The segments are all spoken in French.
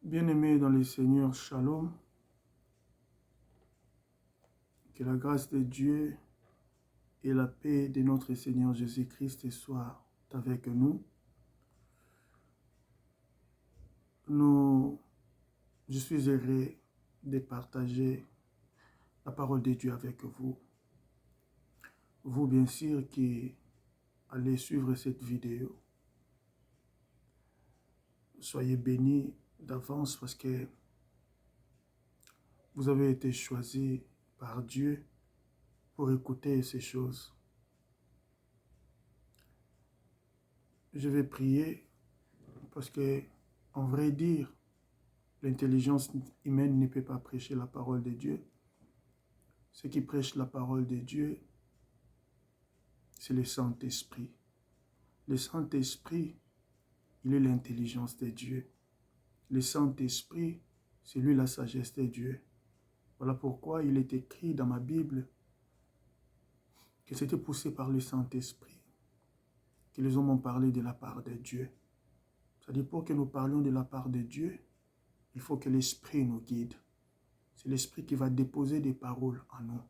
Bien-aimés dans le Seigneur, Shalom, que la grâce de Dieu et la paix de notre Seigneur Jésus-Christ soient avec nous. Je suis heureux de partager la parole de Dieu avec vous. Vous, bien sûr, qui allez suivre cette vidéo, soyez bénis d'avance parce que vous avez été choisis par Dieu pour écouter ces choses. Je vais prier parce que, en vrai dire, l'intelligence humaine ne peut pas prêcher la parole de Dieu. Ce qui prêche la parole de Dieu, c'est le Saint-Esprit. Le Saint-Esprit, il est l'intelligence de Dieu. Le Saint-Esprit, c'est lui la sagesse de Dieu. Voilà pourquoi il est écrit dans ma Bible que c'était poussé par le Saint-Esprit que les hommes ont parlé de la part de Dieu. C'est-à-dire, pour que nous parlions de la part de Dieu, il faut que l'Esprit nous guide. C'est l'Esprit qui va déposer des paroles en nous.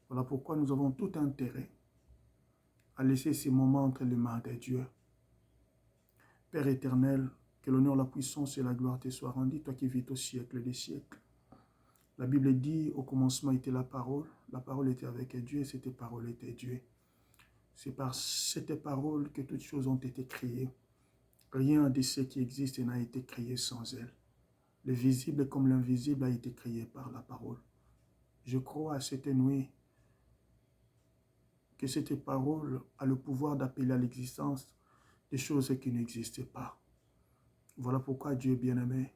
Voilà pourquoi nous avons tout intérêt à laisser ces moments entre les mains de Dieu. Père éternel, que l'honneur, la puissance et la gloire te soient rendus, toi qui vis au siècle des siècles. La Bible dit, au commencement était la parole était avec Dieu et cette parole était Dieu. C'est par cette parole que toutes choses ont été créées. Rien de ce qui existe n'a été créé sans elle. Le visible comme l'invisible a été créé par la parole. Je crois à cette nuit que cette parole a le pouvoir d'appeler à l'existence des choses qui n'existaient pas. Voilà pourquoi Dieu est bien-aimé,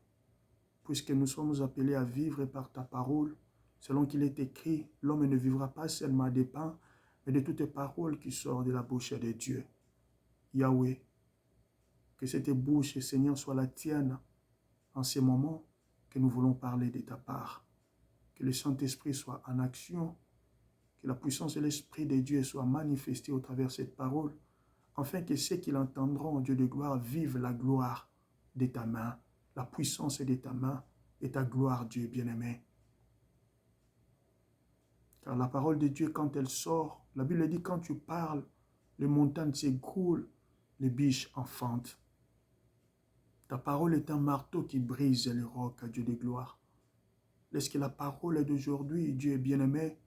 puisque nous sommes appelés à vivre par ta parole, selon qu'il est écrit, l'homme ne vivra pas seulement des pains, mais de toutes les paroles qui sortent de la bouche de Dieu. Yahweh, que cette bouche, Seigneur, soit la tienne en ces moments que nous voulons parler de ta part. Que le Saint-Esprit soit en action, que la puissance de l'Esprit de Dieu soit manifestée au travers de cette parole, afin que ceux qui l'entendront, Dieu de gloire, vivent la gloire de ta main, la puissance de ta main et ta gloire, Dieu bien-aimé. Car la parole de Dieu, quand elle sort, la Bible dit, quand tu parles, les montagnes s'écroulent, les biches enfantent. Ta parole est un marteau qui brise les rocs, Dieu de gloire. Laisse que la parole d'aujourd'hui, Dieu bien-aimé,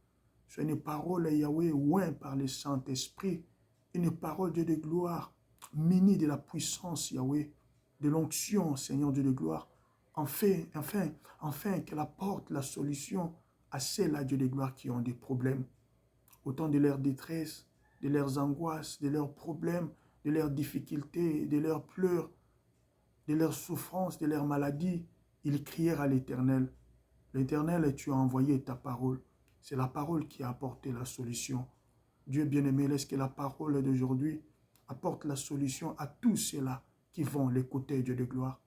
soit une parole, Yahweh, oint par le Saint-Esprit, une parole, Dieu de gloire, munie de la puissance, Yahweh, de l'onction, Seigneur Dieu de gloire, enfin qu'elle apporte la solution à celles, Dieu de gloire, qui ont des problèmes. Autant de leurs détresse, de leurs angoisses, de leurs problèmes, de leurs difficultés, de leurs pleurs, de leurs souffrances, de leurs maladies, ils crièrent à l'Éternel. L'Éternel, tu as envoyé ta parole. C'est la parole qui a apporté la solution. Dieu bien-aimé, laisse que la parole d'aujourd'hui apporte la solution à tous ceux-là qui vont l'écouter, Dieu de gloire.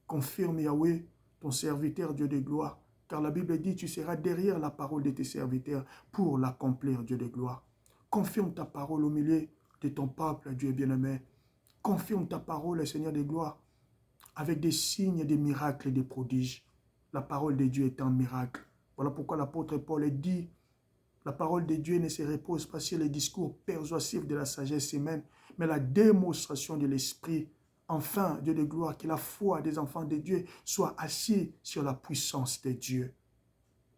Confirme, Yahweh, ton serviteur, Dieu de gloire, car la Bible dit, tu seras derrière la parole de tes serviteurs pour l'accomplir, Dieu de gloire. Confirme ta parole au milieu de ton peuple, Dieu bien-aimé. Confirme ta parole, Seigneur de gloire, avec des signes, des miracles et des prodiges. La parole de Dieu est un miracle. Voilà pourquoi l'apôtre Paul dit, la parole de Dieu ne se repose pas sur les discours persuasifs de la sagesse humaine, mais la démonstration de l'Esprit. Enfin, Dieu de gloire, que la foi des enfants de Dieu soit assise sur la puissance de Dieu.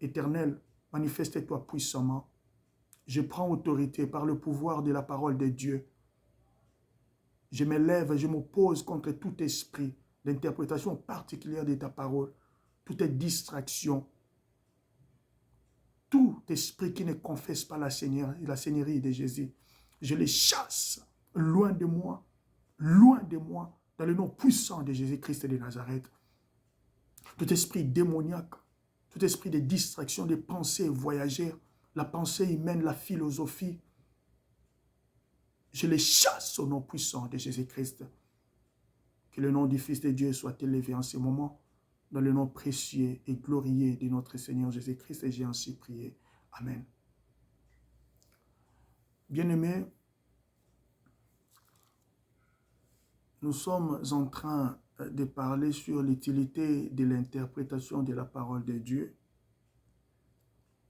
Éternel, manifeste-toi puissamment. Je prends autorité par le pouvoir de la parole de Dieu. Je me lève et je m'oppose contre tout esprit d'interprétation particulière de ta parole, toute distraction, tout esprit qui ne confesse pas la seigneurie de Jésus. Je les chasse loin de moi, dans le nom puissant de Jésus-Christ de Nazareth. Tout esprit démoniaque, tout esprit de distraction, de pensées voyagères, la pensée humaine, la philosophie, je les chasse au nom puissant de Jésus-Christ. Que le nom du Fils de Dieu soit élevé en ce moment, dans le nom précieux et glorieux de notre Seigneur Jésus-Christ, et j'ai ainsi prié. Amen. Bien-aimés, nous sommes en train de parler sur l'utilité de l'interprétation de la parole de Dieu.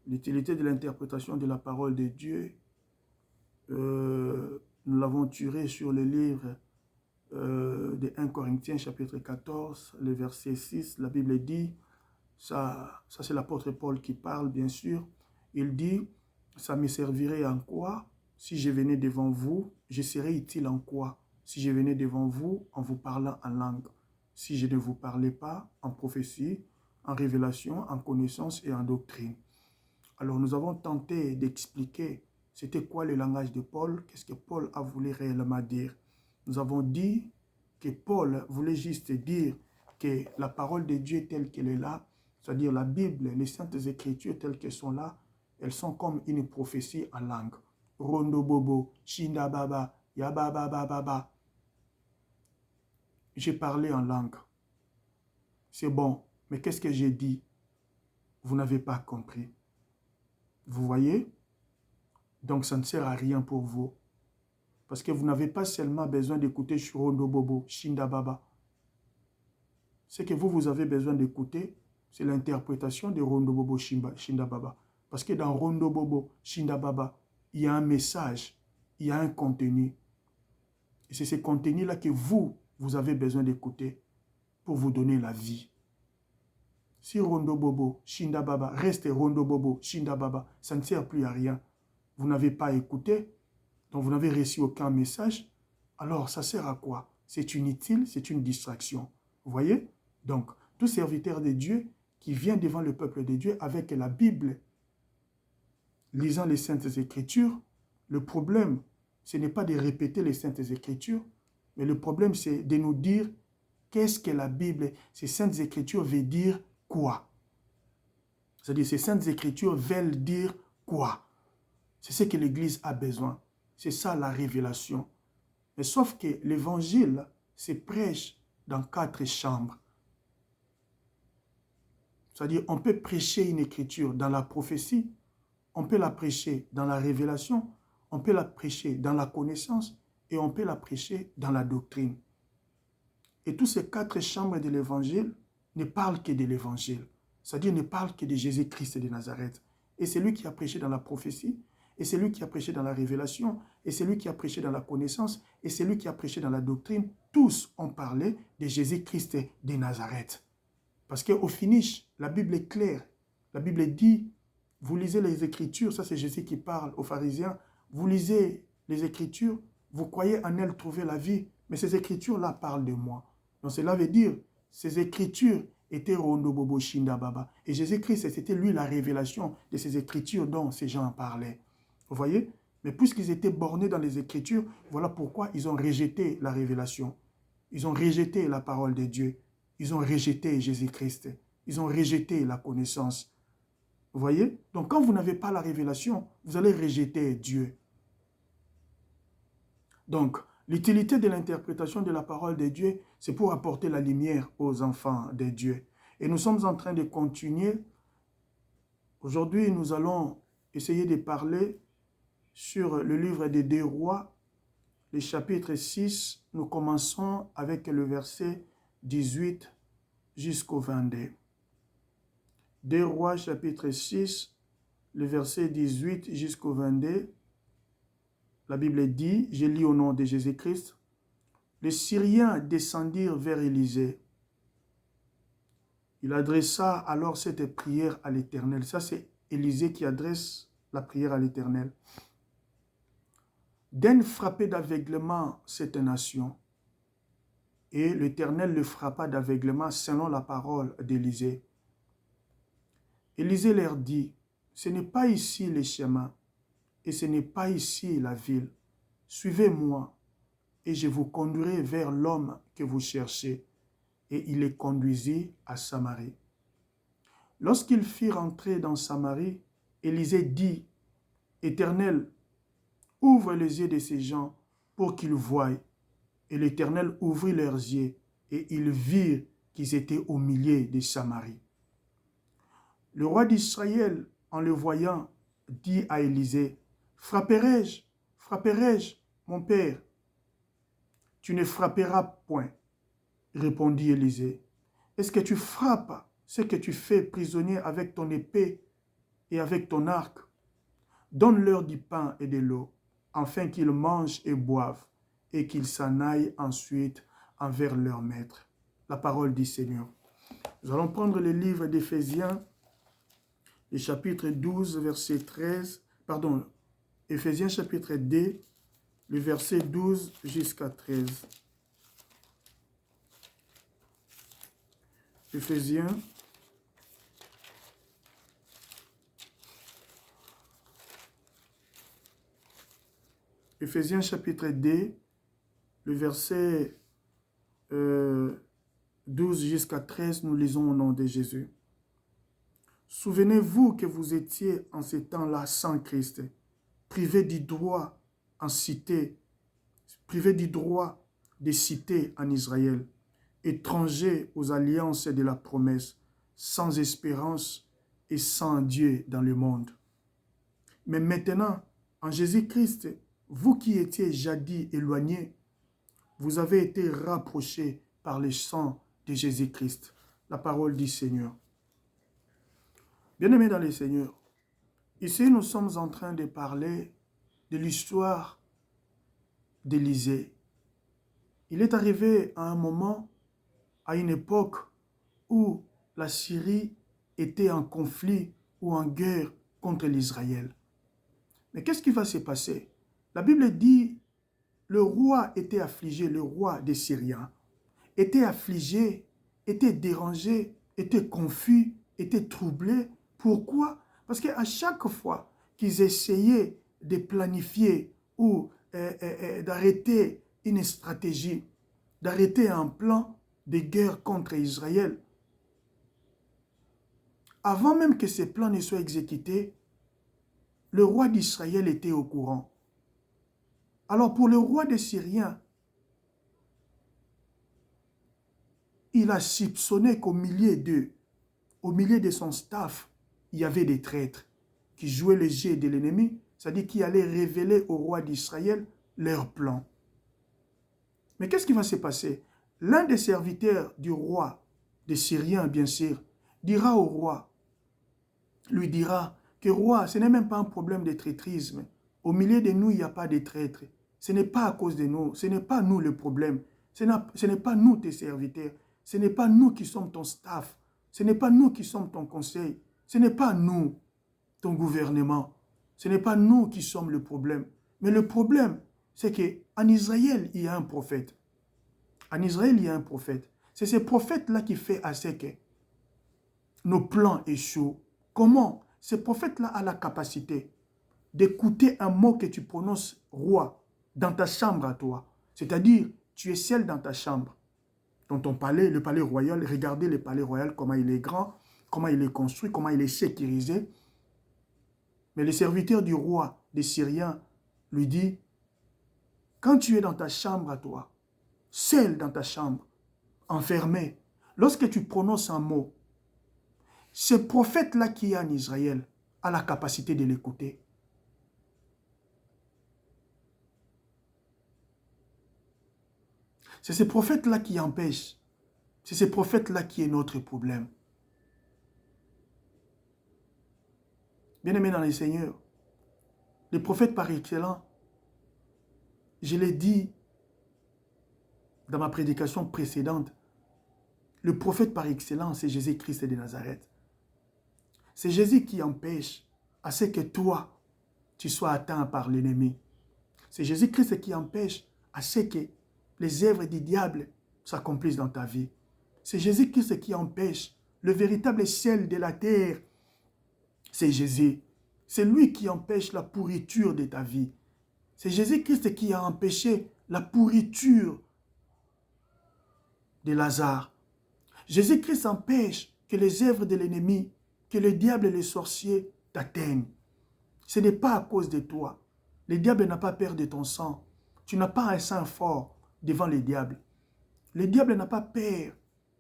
L'utilité de l'interprétation de la parole de Dieu, nous l'avons tiré sur le livre de 1 Corinthiens chapitre 14, le verset 6. La Bible dit, ça c'est l'apôtre Paul qui parle bien sûr, il dit, ça me servirait en quoi si je venais devant vous, je serais utile en quoi si je venais devant vous en vous parlant en langue, si je ne vous parlais pas en prophétie, en révélation, en connaissance et en doctrine. Alors nous avons tenté d'expliquer c'était quoi le langage de Paul, qu'est-ce que Paul a voulu réellement dire. Nous avons dit que Paul voulait juste dire que la parole de Dieu telle qu'elle est là, c'est-à-dire la Bible, les saintes écritures telles qu'elles sont là, elles sont comme une prophétie en langue. Rondo bobo, shinda baba, yababa baba. J'ai parlé en langue. C'est bon, mais qu'est-ce que j'ai dit? Vous n'avez pas compris. Vous voyez? Donc ça ne sert à rien pour vous. Parce que vous n'avez pas seulement besoin d'écouter Rondo bobo, shinda baba. Ce que vous avez besoin d'écouter, c'est l'interprétation de Rondo bobo, shinda baba. Parce que dans Rondo bobo, shinda baba, il y a un message, il y a un contenu. Et c'est ce contenu-là que vous avez besoin d'écouter pour vous donner la vie. Si Rondo bobo, shinda baba, reste Rondo bobo, shinda baba, ça ne sert plus à rien. Vous n'avez pas écouté, donc vous n'avez reçu aucun message, alors ça sert à quoi? C'est inutile, c'est une distraction. Vous voyez? Donc, tout serviteur de Dieu qui vient devant le peuple de Dieu avec la Bible, lisant les Saintes Écritures, le problème, ce n'est pas de répéter les Saintes Écritures, mais le problème, c'est de nous dire qu'est-ce que la Bible, ces Saintes Écritures veulent dire quoi? C'est-à-dire, ces Saintes Écritures veulent dire quoi? C'est ce que l'Église a besoin. C'est ça la révélation. Mais sauf que l'Évangile se prêche dans 4 chambres. C'est-à-dire, on peut prêcher une écriture dans la prophétie, on peut la prêcher dans la révélation, on peut la prêcher dans la connaissance et on peut la prêcher dans la doctrine. Et tous ces 4 chambres de l'Évangile ne parlent que de l'Évangile. C'est-à-dire, ne parlent que de Jésus-Christ de Nazareth. Et c'est lui qui a prêché dans la prophétie, et c'est lui qui a prêché dans la révélation, et c'est lui qui a prêché dans la connaissance, et c'est lui qui a prêché dans la doctrine. Tous ont parlé de Jésus-Christ de Nazareth. Parce qu'au finish, la Bible est claire. La Bible dit, vous lisez les Écritures, ça c'est Jésus qui parle aux pharisiens, vous lisez les Écritures, vous croyez en elles trouver la vie, mais ces Écritures-là parlent de moi. Donc cela veut dire, ces Écritures étaient Rondo Bobo Shinda Baba. Et Jésus-Christ, c'était lui la révélation de ces Écritures dont ces gens parlaient. Vous voyez? Mais puisqu'ils étaient bornés dans les Écritures, voilà pourquoi ils ont rejeté la révélation. Ils ont rejeté la parole de Dieu. Ils ont rejeté Jésus-Christ. Ils ont rejeté la connaissance. Vous voyez? Donc quand vous n'avez pas la révélation, vous allez rejeter Dieu. Donc, l'utilité de l'interprétation de la parole de Dieu, c'est pour apporter la lumière aux enfants de Dieu. Et nous sommes en train de continuer. Aujourd'hui, nous allons essayer de parler sur le livre des 2 Rois, le chapitre 6. Nous commençons avec le verset 18 jusqu'au 22. 2 Rois, chapitre 6, le verset 18 jusqu'au 22. La Bible dit, je lis au nom de Jésus-Christ, les Syriens descendirent vers Élisée. Il adressa alors cette prière à l'Éternel. Ça, c'est Élisée qui adresse la prière à l'Éternel. Daigne frapper d'aveuglement cette nation. Et l'Éternel le frappa d'aveuglement selon la parole d'Élisée. Élisée leur dit, ce n'est pas ici les chemins, et ce n'est pas ici la ville. Suivez-moi, et je vous conduirai vers l'homme que vous cherchez. Et il les conduisit à Samarie. Lorsqu'il fit rentrer dans Samarie, Élisée dit, Éternel, ouvre les yeux de ces gens pour qu'ils voient. Et l'Éternel ouvrit leurs yeux, et ils virent qu'ils étaient au milieu de Samarie. Le roi d'Israël, en le voyant, dit à Élisée, frapperai-je, mon père? Tu ne frapperas point. répondit Élisée. Est-ce que tu frappes ce que tu fais prisonnier avec ton épée et avec ton arc? Donne-leur du pain et de l'eau, afin qu'ils mangent et boivent, et qu'ils s'en aillent ensuite envers leur maître. La parole du Seigneur. Nous allons prendre le livre d'Éphésiens, le chapitre 12, verset 13, pardon, Éphésiens chapitre 2, le verset 12 jusqu'à 13. Éphésiens chapitre 2, le verset 12 jusqu'à 13, nous lisons au nom de Jésus. Souvenez-vous que vous étiez en ces temps-là sans Christ, privés du droit en cité, privés du droit des cités en Israël, étrangers aux alliances de la promesse, sans espérance et sans Dieu dans le monde. Mais maintenant, en Jésus-Christ, vous qui étiez jadis éloignés, vous avez été rapprochés par le sang de Jésus-Christ. La parole du Seigneur. Bien-aimés dans le Seigneur, ici nous sommes en train de parler de l'histoire d'Élisée. Il est arrivé à un moment, à une époque où la Syrie était en conflit ou en guerre contre l'Israël. Mais qu'est-ce qui va se passer? La Bible dit, le roi était affligé, le roi des Syriens était affligé, était dérangé, était confus, était troublé. Pourquoi? Parce qu'à chaque fois qu'ils essayaient de planifier ou d'arrêter une stratégie, d'arrêter un plan de guerre contre Israël, avant même que ces plans ne soient exécutés, le roi d'Israël était au courant. Alors pour le roi des Syriens, il a soupçonné qu'au milieu d'eux, au milieu de son staff, il y avait des traîtres qui jouaient le jeu de l'ennemi, c'est-à-dire qui allaient révéler au roi d'Israël leur plan. Mais qu'est-ce qui va se passer? L'un des serviteurs du roi, des Syriens bien sûr, dira au roi, lui dira que roi, ce n'est même pas un problème de traîtrisme. Au milieu de nous, il n'y a pas de traîtres. Ce n'est pas à cause de nous, ce n'est pas nous le problème. Ce n'est pas nous tes serviteurs. Ce n'est pas nous qui sommes ton staff. Ce n'est pas nous qui sommes ton conseil. Ce n'est pas nous, ton gouvernement. Ce n'est pas nous qui sommes le problème. Mais le problème, c'est qu'en Israël, il y a un prophète. En Israël, il y a un prophète. C'est ce prophète-là qui fait à ce que nos plans échouent. Comment? Ce prophète-là a la capacité d'écouter un mot que tu prononces, roi, dans ta chambre à toi. C'est-à-dire, tu es seul dans ta chambre. Dans ton palais, le palais royal, regardez le palais royal, comment il est grand, comment il est construit, comment il est sécurisé. Mais le serviteur du roi des Syriens lui dit, quand tu es dans ta chambre à toi, seul dans ta chambre, enfermé, lorsque tu prononces un mot, ce prophète-là qui est en Israël a la capacité de l'écouter. C'est ce prophète-là qui empêche. C'est ce prophète-là qui est notre problème. Bien-aimés dans le Seigneur, le prophète par excellence, je l'ai dit dans ma prédication précédente, le prophète par excellence, c'est Jésus-Christ de Nazareth. C'est Jésus qui empêche à ce que toi, tu sois atteint par l'ennemi. C'est Jésus-Christ qui empêche à ce que les œuvres du diable s'accomplissent dans ta vie. C'est Jésus-Christ qui empêche le véritable ciel de la terre. C'est Jésus. C'est lui qui empêche la pourriture de ta vie. C'est Jésus-Christ qui a empêché la pourriture de Lazare. Jésus-Christ empêche que les œuvres de l'ennemi, que le diable et les sorciers t'atteignent. Ce n'est pas à cause de toi. Le diable n'a pas peur de ton sang. Tu n'as pas un sang fort devant le diable. Le diable n'a pas peur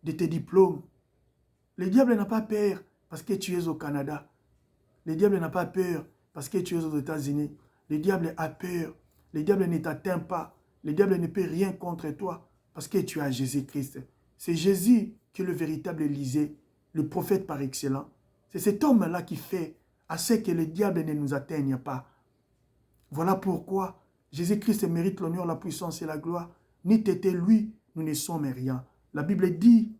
de tes diplômes. Le diable n'a pas peur parce que tu es au Canada. Le diable n'a pas peur parce que tu es aux États-Unis. Le diable a peur. Le diable ne t'atteint pas. Le diable ne peut rien contre toi parce que tu as Jésus-Christ. C'est Jésus qui est le véritable Élysée, le prophète par excellence. C'est cet homme-là qui fait à ce que le diable ne nous atteigne pas. Voilà pourquoi Jésus-Christ mérite l'honneur, la puissance et la gloire. N'eût été lui, nous ne sommes rien. La Bible dit,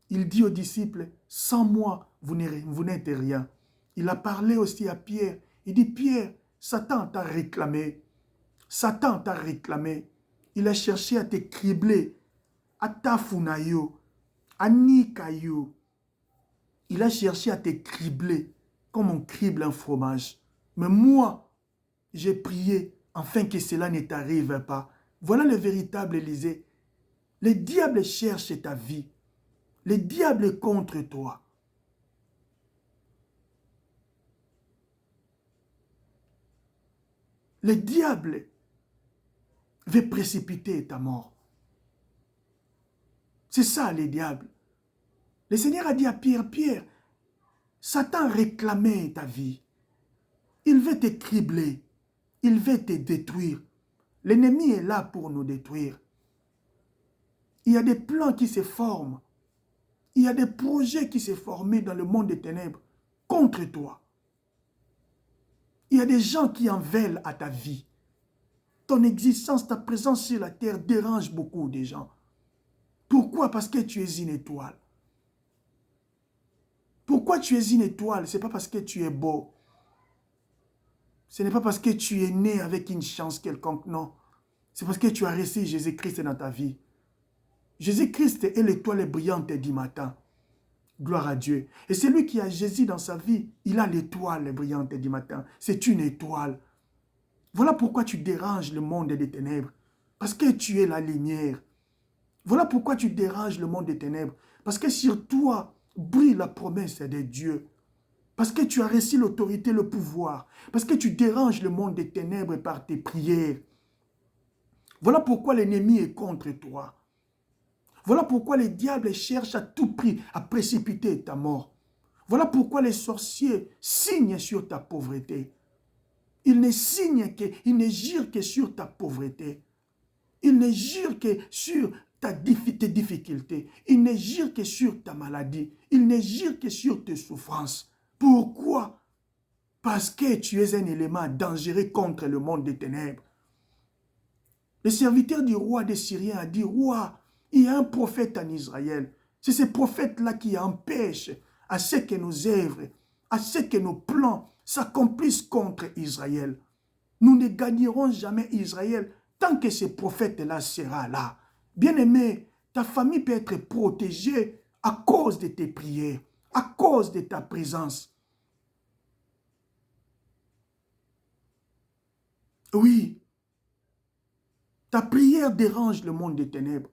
il dit aux disciples, sans moi, vous n'êtes rien. Il a parlé aussi à Pierre. Il dit, Pierre, Satan t'a réclamé. Satan t'a réclamé. Il a cherché à te cribler, à tafunayo, à nikayo. Il a cherché à te cribler comme on crible un fromage. Mais moi, j'ai prié afin que cela ne t'arrive pas. Voilà le véritable Élysée. Le diable cherche ta vie. Le diable est contre toi. Le diable veut précipiter ta mort. C'est ça, le diable. Le Seigneur a dit à Pierre, Pierre, Satan réclamait ta vie. Il veut te cribler. Il veut te détruire. L'ennemi est là pour nous détruire. Il y a des plans qui se forment. Il y a des projets qui se forment dans le monde des ténèbres contre toi. Il y a des gens qui en veulent à ta vie. Ton existence, ta présence sur la terre dérange beaucoup de gens. Pourquoi? Parce que tu es une étoile. Pourquoi tu es une étoile? Ce n'est pas parce que tu es beau. Ce n'est pas parce que tu es né avec une chance quelconque, non. C'est parce que tu as reçu Jésus-Christ dans ta vie. Jésus-Christ est l'étoile brillante du matin. Gloire à Dieu. Et celui qui a Jésus dans sa vie, il a l'étoile brillante du matin. C'est une étoile. Voilà pourquoi tu déranges le monde des ténèbres. Parce que tu es la lumière. Voilà pourquoi tu déranges le monde des ténèbres. Parce que sur toi brille la promesse de Dieu. Parce que tu as reçu l'autorité, le pouvoir. Parce que tu déranges le monde des ténèbres par tes prières. Voilà pourquoi l'ennemi est contre toi. Voilà pourquoi les diables cherchent à tout prix à précipiter ta mort. Voilà pourquoi les sorciers signent sur ta pauvreté. Ils ne jurent que sur ta pauvreté. Ils ne jurent que sur tes difficultés. Ils ne jurent que sur ta maladie. Ils ne jurent que sur tes souffrances. Pourquoi? Parce que tu es un élément dangereux contre le monde des ténèbres. Le serviteur du roi des Syriens a dit, roi, il y a un prophète en Israël. C'est ce prophète-là qui empêche à ce que nos œuvres, à ce que nos plans s'accomplissent contre Israël. Nous ne gagnerons jamais Israël tant que ce prophète-là sera là. Bien-aimé, ta famille peut être protégée à cause de tes prières, à cause de ta présence. Oui, ta prière dérange le monde des ténèbres.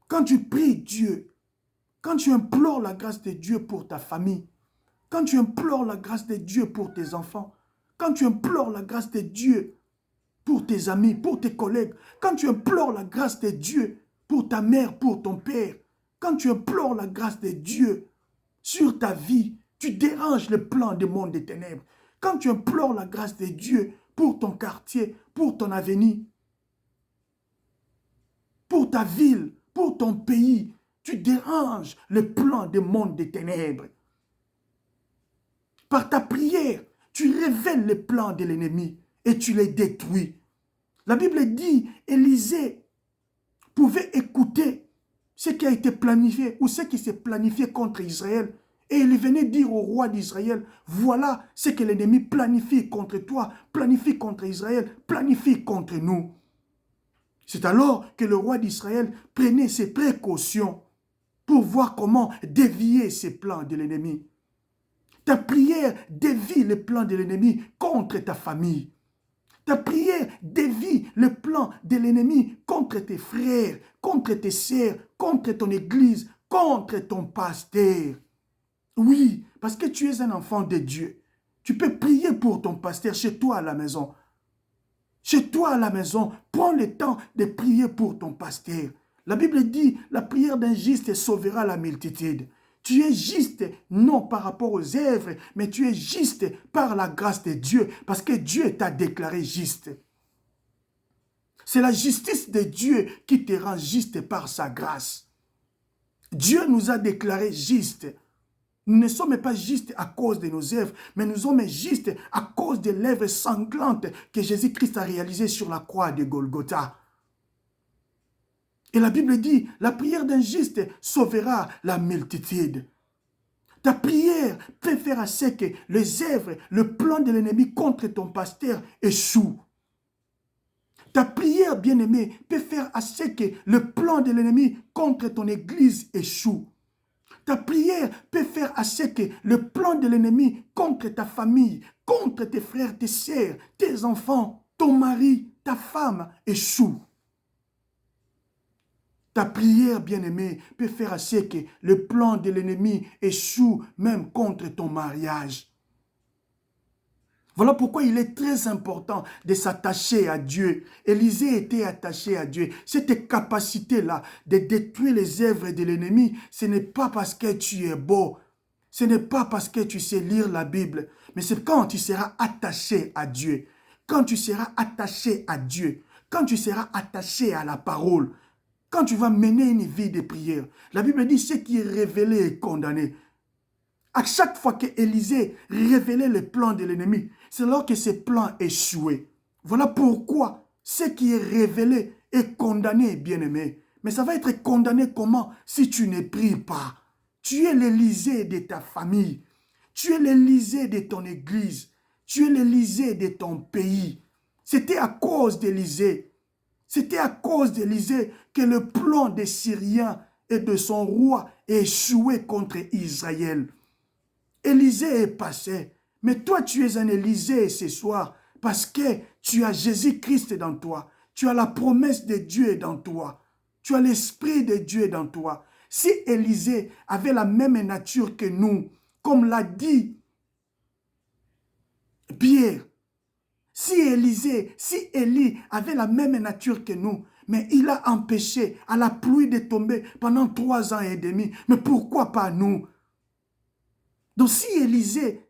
Quand tu pries Dieu, quand tu implores la grâce de Dieu pour ta famille, quand tu implores la grâce de Dieu pour tes enfants, quand tu implores la grâce de Dieu pour tes amis, pour tes collègues, quand tu implores la grâce de Dieu pour ta mère, pour ton père, quand tu implores la grâce de Dieu sur ta vie, tu déranges le plan du monde des ténèbres. Quand tu implores la grâce de Dieu pour ton quartier, pour ton avenir, pour ta ville, pour ton pays, tu déranges le plan du monde des ténèbres. Par ta prière, tu révèles les plans de l'ennemi et tu les détruis. La Bible dit, Élisée pouvait écouter ce qui a été planifié ou ce qui s'est planifié contre Israël. Et il venait dire au roi d'Israël, voilà ce que l'ennemi planifie contre toi, planifie contre Israël, planifie contre nous. C'est alors que le roi d'Israël prenait ses précautions pour voir comment dévier ses plans de l'ennemi. Ta prière dévie les plans de l'ennemi contre ta famille. Ta prière dévie le plan de l'ennemi contre tes frères, contre tes sœurs, contre ton église, contre ton pasteur. Oui, parce que tu es un enfant de Dieu. Tu peux prier pour ton pasteur chez toi à la maison. Chez toi à la maison, prends le temps de prier pour ton pasteur. La Bible dit, la prière d'un juste sauvera la multitude. Tu es juste, non par rapport aux œuvres, mais tu es juste par la grâce de Dieu, parce que Dieu t'a déclaré juste. C'est la justice de Dieu qui te rend juste par sa grâce. Dieu nous a déclarés justes. Nous ne sommes pas justes à cause de nos œuvres, mais nous sommes justes à cause de l'œuvre sanglante que Jésus-Christ a réalisée sur la croix de Golgotha. Et la Bible dit, la prière d'un juste sauvera la multitude. Ta prière peut faire à ce que les œuvres, le plan de l'ennemi contre ton pasteur échoue. Ta prière, bien-aimée, peut faire à ce que le plan de l'ennemi contre ton église échoue. Ta prière peut faire à ce que le plan de l'ennemi contre ta famille, contre tes frères, tes sœurs, tes enfants, ton mari, ta femme échoue. Ta prière, bien-aimée, peut faire à ce que le plan de l'ennemi échoue même contre ton mariage. Voilà pourquoi il est très important de s'attacher à Dieu. Élisée était attaché à Dieu. Cette capacité-là de détruire les œuvres de l'ennemi, ce n'est pas parce que tu es beau, ce n'est pas parce que tu sais lire la Bible, mais c'est quand tu seras attaché à Dieu. Quand tu seras attaché à Dieu, quand tu seras attaché à la parole, quand tu vas mener une vie de prière. La Bible dit, ce qui est révélé est condamné. À chaque fois que Élisée révélait le plan de l'ennemi, c'est alors que ce plan échouait. Voilà pourquoi ce qui est révélé est condamné, bien-aimé. Mais ça va être condamné comment? Si tu ne pries pas. Tu es l'Élysée de ta famille. Tu es l'Élysée de ton église. Tu es l'Élysée de ton pays. C'était à cause d'Élysée. C'était à cause d'Élysée que le plan des Syriens et de son roi échouait contre Israël. Élisée est passé, mais toi tu es un Élisée ce soir parce que tu as Jésus-Christ dans toi. Tu as la promesse de Dieu dans toi. Tu as l'Esprit de Dieu dans toi. Si Élisée avait la même nature que nous, comme l'a dit Pierre, si Élie avait la même nature que nous, mais il a empêché à la pluie de tomber pendant 3 ans et demi, mais pourquoi pas nous? Donc si Élisée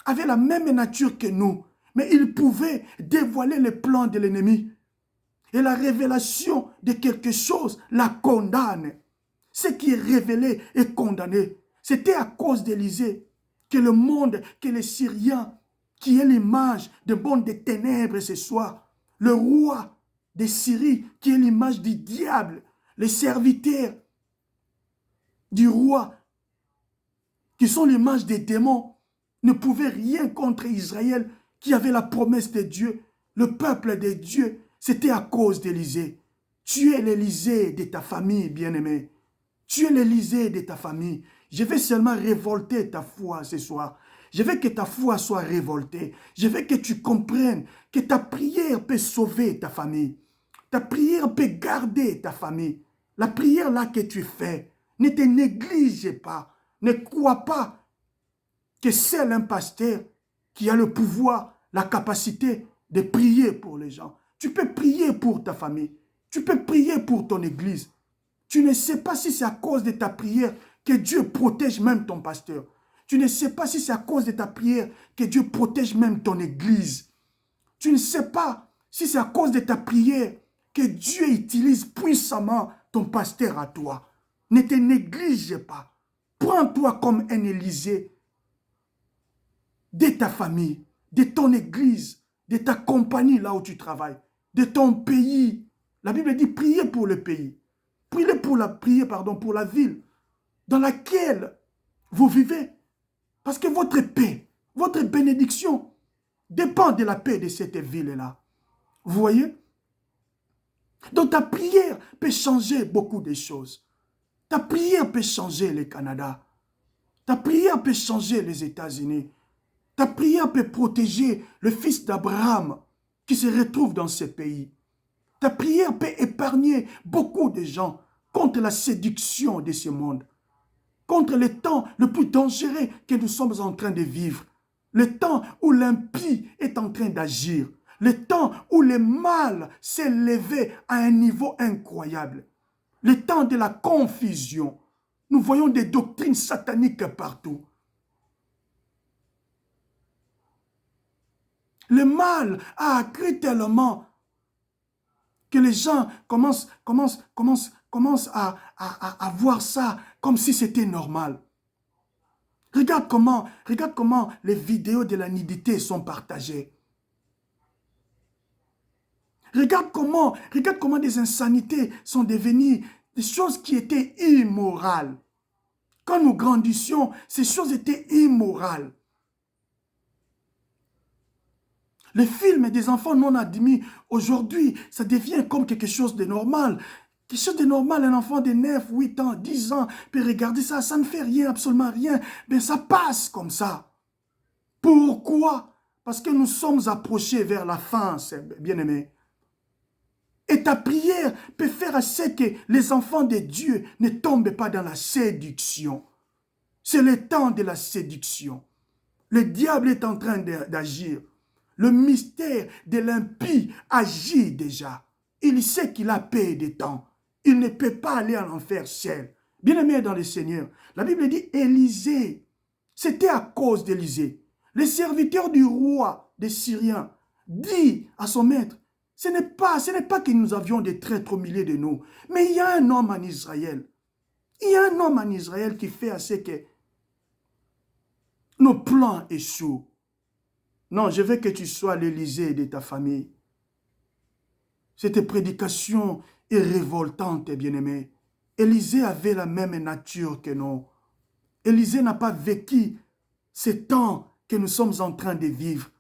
avait la même nature que nous, mais il pouvait dévoiler le plan de l'ennemi, et la révélation de quelque chose la condamne. Ce qui est révélé est condamné. C'était à cause d'Élisée que le monde, que les Syriens, qui est l'image de monde des ténèbres ce soir, le roi de Syrie, qui est l'image du diable, les serviteurs du roi, qui sont l'image des démons, ne pouvaient rien contre Israël, qui avait la promesse de Dieu, le peuple de Dieu. C'était à cause d'Élisée. Tu es l'Élysée de ta famille, bien-aimé. Tu es l'Élysée de ta famille. Je vais seulement révolter ta foi ce soir. Je veux que ta foi soit révoltée. Je veux que tu comprennes que ta prière peut sauver ta famille. Ta prière peut garder ta famille. La prière là que tu fais, ne te néglige pas. Ne crois pas que seul un pasteur qui a le pouvoir, la capacité de prier pour les gens. Tu peux prier pour ta famille. Tu peux prier pour ton église. Tu ne sais pas si c'est à cause de ta prière que Dieu protège même ton pasteur. Tu ne sais pas si c'est à cause de ta prière que Dieu protège même ton église. Tu ne sais pas si c'est à cause de ta prière que Dieu utilise puissamment ton pasteur à toi. Ne te néglige pas. Prends-toi comme un Élysée de ta famille, de ton église, de ta compagnie là où tu travailles, de ton pays. La Bible dit priez pour le pays. Priez pour la ville dans laquelle vous vivez. Parce que votre paix, votre bénédiction dépend de la paix de cette ville-là. Vous voyez? Donc ta prière peut changer beaucoup de choses. Ta prière peut changer le Canada. Ta prière peut changer les États-Unis. Ta prière peut protéger le fils d'Abraham qui se retrouve dans ce pays. Ta prière peut épargner beaucoup de gens contre la séduction de ce monde, contre le temps le plus dangereux que nous sommes en train de vivre, le temps où l'impie est en train d'agir, le temps où le mal s'est levé à un niveau incroyable, le temps de la confusion. Nous voyons des doctrines sataniques partout. Le mal a accru tellement Que les gens commencent à voir ça comme si c'était normal. Regarde comment les vidéos de la nudité sont partagées. Regarde comment des insanités sont devenues des choses qui étaient immorales. Quand nous grandissions, ces choses étaient immorales. Les films des enfants non admis, aujourd'hui, ça devient comme quelque chose de normal. Quelque chose de normal, un enfant de 9, 8 ans, 10 ans peut regarder ça, ça ne fait rien, absolument rien. Mais ça passe comme ça. Pourquoi? Parce que nous sommes approchés vers la fin, bien-aimés. Et ta prière peut faire à ce que les enfants de Dieu ne tombent pas dans la séduction. C'est le temps de la séduction. Le diable est en train d'agir. Le mystère de l'impie agit déjà. Il sait qu'il a payé des temps. Il ne peut pas aller en enfer ciel. Bien-aimé dans le Seigneur, la Bible dit Élisée. C'était à cause d'Élisée. Le serviteur du roi des Syriens dit à son maître, ce n'est pas que nous avions des traîtres au milieu de nous, mais il y a un homme en Israël. Il y a un homme en Israël qui fait à ce que nos plans échouent. Non, je veux que tu sois l'Élysée de ta famille. Cette prédication est révoltante, bien-aimé. Élisée avait la même nature que nous. Élisée n'a pas vécu ces temps que nous sommes en train de vivre.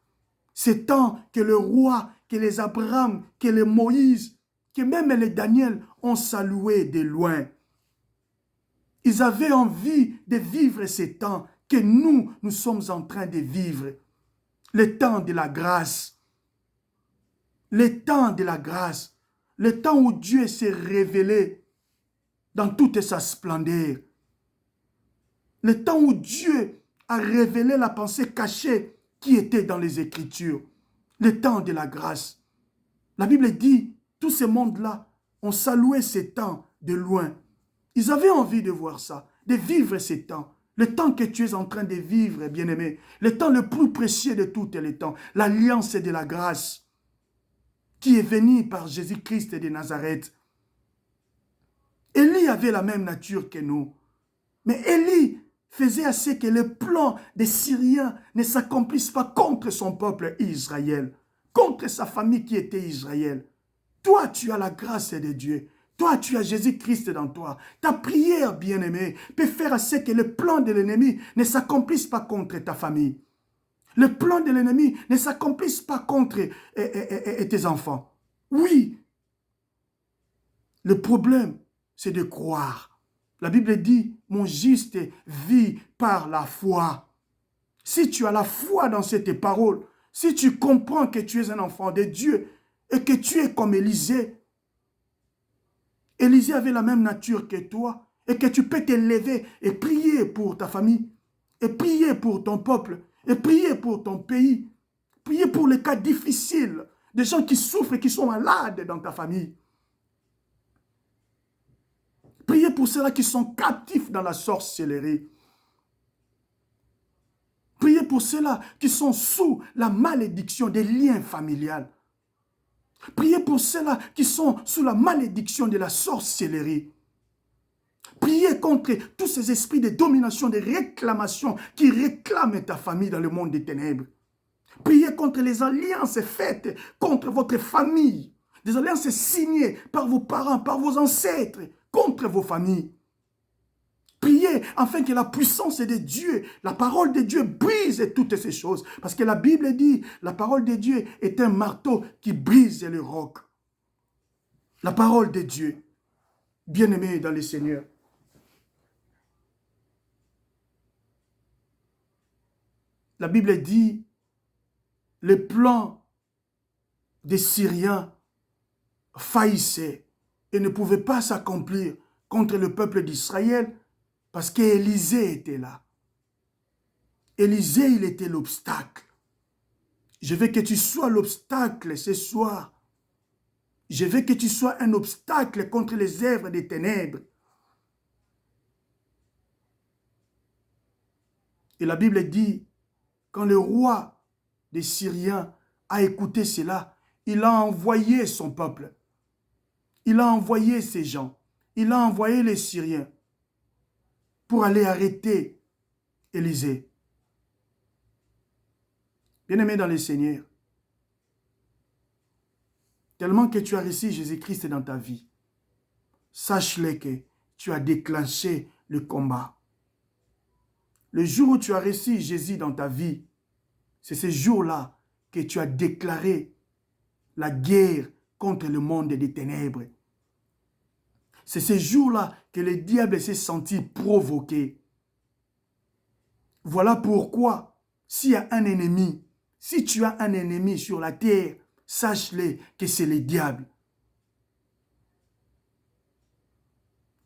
Ces temps que le roi, que les Abraham, que les Moïse, que même les Daniel ont salué de loin. Ils avaient envie de vivre ces temps que nous sommes en train de vivre. Le temps de la grâce. Le temps de la grâce. Le temps où Dieu s'est révélé dans toute sa splendeur. Le temps où Dieu a révélé la pensée cachée qui était dans les Écritures. Le temps de la grâce. La Bible dit, tous ces mondes-là ont salué ces temps de loin. Ils avaient envie de voir ça, de vivre ces temps. Le temps que tu es en train de vivre, bien-aimé, le temps le plus précieux de tous les temps, l'alliance de la grâce qui est venue par Jésus-Christ de Nazareth. Élie avait la même nature que nous. Mais Élie faisait à ce que le plan des Syriens ne s'accomplisse pas contre son peuple Israël, contre sa famille qui était Israël. Toi, tu as la grâce de Dieu. Toi, tu as Jésus-Christ dans toi. Ta prière, bien-aimée, peut faire à ce que le plan de l'ennemi ne s'accomplisse pas contre ta famille. Le plan de l'ennemi ne s'accomplisse pas contre tes enfants. Oui. Le problème, c'est de croire. La Bible dit, mon juste vit par la foi. Si tu as la foi dans cette parole, si tu comprends que tu es un enfant de Dieu et que tu es comme Élisée, Élisée avait la même nature que toi et que tu peux te lever et prier pour ta famille, et prier pour ton peuple, et prier pour ton pays, prier pour les cas difficiles, des gens qui souffrent et qui sont malades dans ta famille. Priez pour ceux-là qui sont captifs dans la sorcellerie. Priez pour ceux-là qui sont sous la malédiction des liens familiaux. Priez pour ceux-là qui sont sous la malédiction de la sorcellerie. Priez contre tous ces esprits de domination, de réclamation qui réclament ta famille dans le monde des ténèbres. Priez contre les alliances faites contre votre famille. Des alliances signées par vos parents, par vos ancêtres, contre vos familles. Priez afin que la puissance de Dieu, la parole de Dieu brise toutes ces choses. Parce que la Bible dit, la parole de Dieu est un marteau qui brise le roc. La parole de Dieu, bien-aimé dans le Seigneur. La Bible dit, le plan des Syriens faillissait et ne pouvait pas s'accomplir contre le peuple d'Israël parce qu'Élisée était là. Élisée, il était l'obstacle. Je veux que tu sois l'obstacle ce soir. Je veux que tu sois un obstacle contre les œuvres des ténèbres. Et la Bible dit, quand le roi des Syriens a écouté cela, il a envoyé son peuple. il a envoyé ces gens. Il a envoyé les Syriens pour aller arrêter Élisée. Bien-aimé dans le Seigneur, tellement que tu as reçu Jésus-Christ dans ta vie, sache-le que tu as déclenché le combat. Le jour où tu as reçu Jésus dans ta vie, c'est ce jour-là que tu as déclaré la guerre contre le monde des ténèbres. C'est ce jour-là que le diable s'est senti provoqué. Voilà pourquoi, s'il y a un ennemi, si tu as un ennemi sur la terre, sache-le que c'est le diable.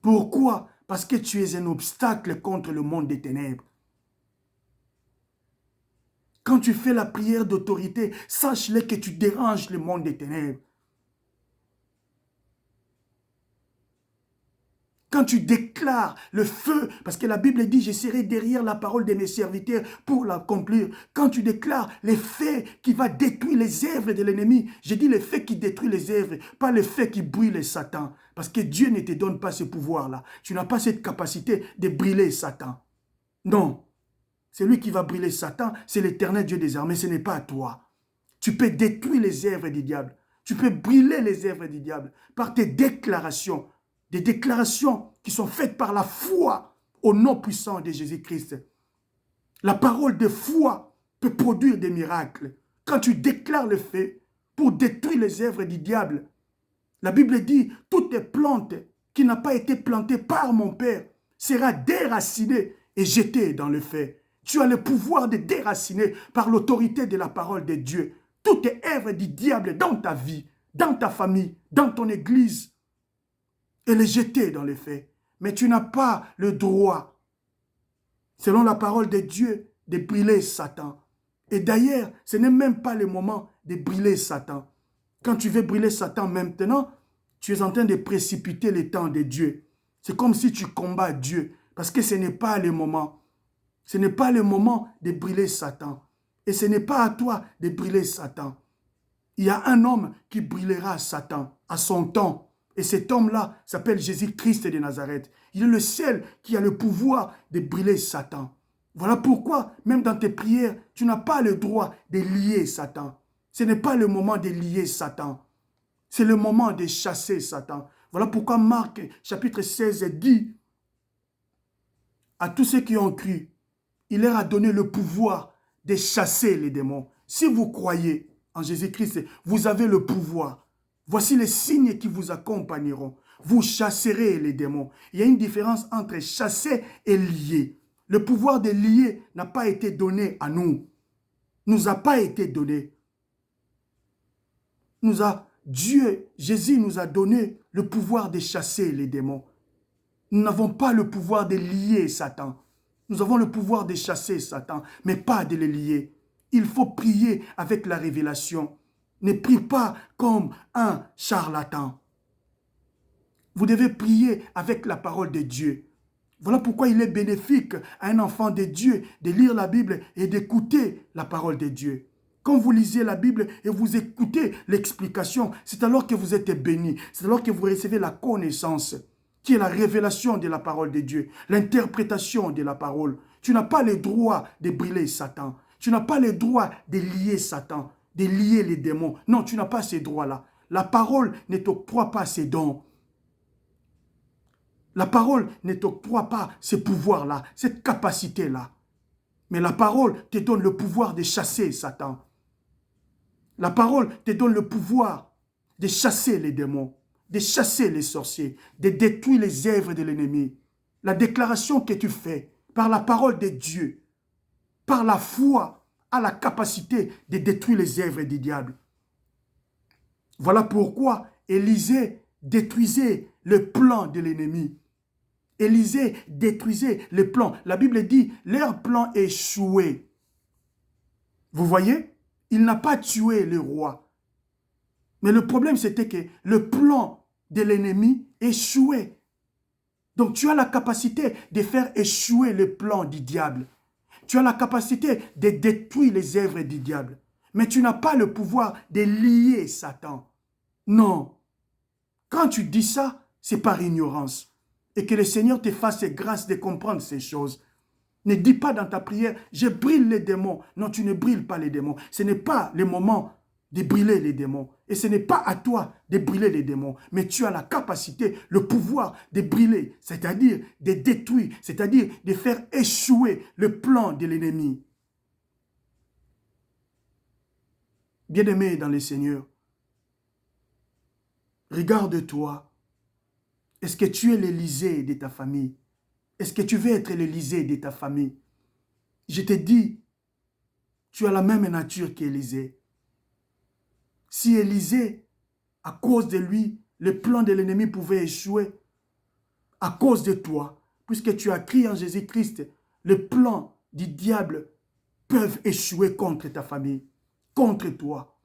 Pourquoi? Parce que tu es un obstacle contre le monde des ténèbres. Quand tu fais la prière d'autorité, sache-le que tu déranges le monde des ténèbres. Quand tu déclares le feu, parce que la Bible dit, je serai derrière la parole de mes serviteurs pour l'accomplir. Quand tu déclares le feu qui va détruire les œuvres de l'ennemi, je dis le feu qui détruit les œuvres, pas le feu qui brûle Satan. Parce que Dieu ne te donne pas ce pouvoir-là. Tu n'as pas cette capacité de brûler Satan. Non. Celui qui va brûler Satan, c'est l'Éternel Dieu des armées, ce n'est pas à toi. Tu peux détruire les œuvres du diable. Tu peux brûler les œuvres du diable par tes déclarations. Des déclarations qui sont faites par la foi au nom puissant de Jésus-Christ. La parole de foi peut produire des miracles. Quand tu déclares le fait pour détruire les œuvres du diable, la Bible dit, toute plante qui n'a pas été plantée par mon Père sera déracinée et jetée dans le feu. Tu as le pouvoir de déraciner par l'autorité de la parole de Dieu toute œuvre du diable dans ta vie, dans ta famille, dans ton église, et les jeter dans les faits. Mais tu n'as pas le droit, selon la parole de Dieu, de brûler Satan. Et d'ailleurs, ce n'est même pas le moment de brûler Satan. Quand tu veux brûler Satan maintenant, tu es en train de précipiter le temps de Dieu. C'est comme si tu combats Dieu, parce que ce n'est pas le moment. Ce n'est pas le moment de brûler Satan. Et ce n'est pas à toi de brûler Satan. Il y a un homme qui brûlera Satan à son temps. Et cet homme-là s'appelle Jésus-Christ de Nazareth. Il est le seul qui a le pouvoir de brûler Satan. Voilà pourquoi, même dans tes prières, tu n'as pas le droit de lier Satan. Ce n'est pas le moment de lier Satan. C'est le moment de chasser Satan. Voilà pourquoi Marc, chapitre 16, dit à tous ceux qui ont cru, il leur a donné le pouvoir de chasser les démons. Si vous croyez en Jésus-Christ, vous avez le pouvoir. Voici les signes qui vous accompagneront. Vous chasserez les démons. Il y a une différence entre chasser et lier. Le pouvoir de lier n'a pas été donné à nous. Nous a pas été donné. Jésus nous a donné le pouvoir de chasser les démons. Nous n'avons pas le pouvoir de lier Satan. Nous avons le pouvoir de chasser Satan, mais pas de le lier. Il faut prier avec la révélation. Ne prie pas comme un charlatan. Vous devez prier avec la parole de Dieu. Voilà pourquoi il est bénéfique à un enfant de Dieu de lire la Bible et d'écouter la parole de Dieu. Quand vous lisez la Bible et vous écoutez l'explication, c'est alors que vous êtes béni. C'est alors que vous recevez la connaissance, qui est la révélation de la parole de Dieu, l'interprétation de la parole. Tu n'as pas le droit de brûler Satan. Tu n'as pas le droit de lier Satan, de lier les démons. Non, tu n'as pas ces droits-là. La parole ne t'octroie pas ces dons. La parole ne t'octroie pas ces pouvoirs-là, cette capacité-là. Mais la parole te donne le pouvoir de chasser Satan. La parole te donne le pouvoir de chasser les démons, de chasser les sorciers, de détruire les œuvres de l'ennemi. La déclaration que tu fais par la parole de Dieu, par la foi, a la capacité de détruire les œuvres du diable. Voilà pourquoi Élisée détruisait le plan de l'ennemi. Élisée détruisait le plan. La Bible dit, leur plan échouait. Vous voyez? Il n'a pas tué le roi. Mais le problème, c'était que le plan de l'ennemi échouait. Donc, tu as la capacité de faire échouer le plan du diable. Tu as la capacité de détruire les œuvres du diable. Mais tu n'as pas le pouvoir de lier Satan. Non. Quand tu dis ça, c'est par ignorance. Et que le Seigneur te fasse grâce de comprendre ces choses. Ne dis pas dans ta prière, je brille les démons. Non, tu ne brilles pas les démons. Ce n'est pas le moment de brûler les démons. Et ce n'est pas à toi de brûler les démons. Mais tu as la capacité, le pouvoir de brûler, c'est-à-dire de détruire, c'est-à-dire de faire échouer le plan de l'ennemi. Bien-aimé dans le Seigneur, regarde-toi. Est-ce que tu es l'Élysée de ta famille? Est-ce que tu veux être l'Élysée de ta famille? Je te dis, tu as la même nature qu'Élisée. Si Élisée, à cause de lui, le plan de l'ennemi pouvait échouer, à cause de toi, puisque tu as crié en Jésus-Christ, le plan du diable peuvent échouer contre ta famille, contre toi.